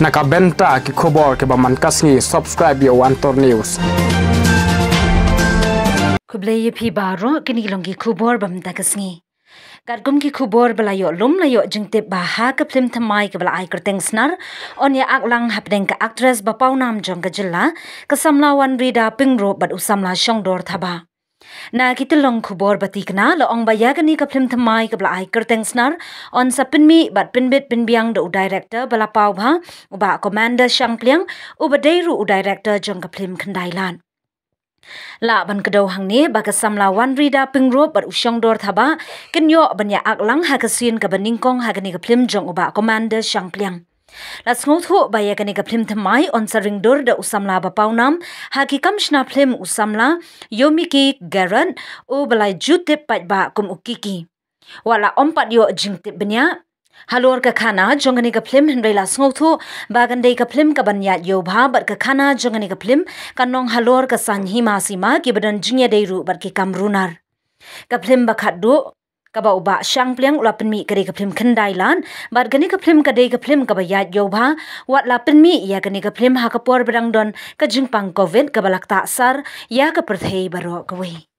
Nakabenta ki khobor ke baman kasngi subscribe yo Wantor News. Kublai phi baro kini longi khubor bam takasngi. Kargum ki khubor balayo lum layo jingte baha ka phlim thamai ka bala ai kerteng SNAR on ya aklang hapdeng ka actress bapau nam jong ka jilla ka samla Wanri da pingro bat usamla Shongdor thaba. Na kitilong khubor batikna lo ong bayagani ka phlim thamai ka bala ai kerteng SNAR on sapinmi bat pinbit pinbiang do director bala pau bha uba commander shangkliang uba deiru director jong ka phlim khandailan. La ban kedau hang ni baka samla Wanri da pingro bat Shongdor thaba kenyo banya aklang hakasin ka baningkong hagani ka phlim jong uba commander shangkliang. La ngothu bayagani ka phlim thamai on saringdor da usamla bapaunam haki kamshna phlim usamla yomiki garan u balai jutip pat ba kum ukiki. Wala ompat yo jingtip benya halor ka khana jongani ka phlim hendrela ngothu bagandei ka phlim ka banya yo bha bat ka khana jongani ka phlim kanong halor ka sanhi masima ki badan jingya deiru bat ki kamrunar ka phlim bakhat do kaba uba shangpliang ula penmi kade ka phlim khandailan bat gani ka phlim kade ka phlim ka bayat yo bha wat la penmi ya gani ka phlim ha ka por berang don ka jingpang covid ka balak ta sar ya ka perthei baro kawei.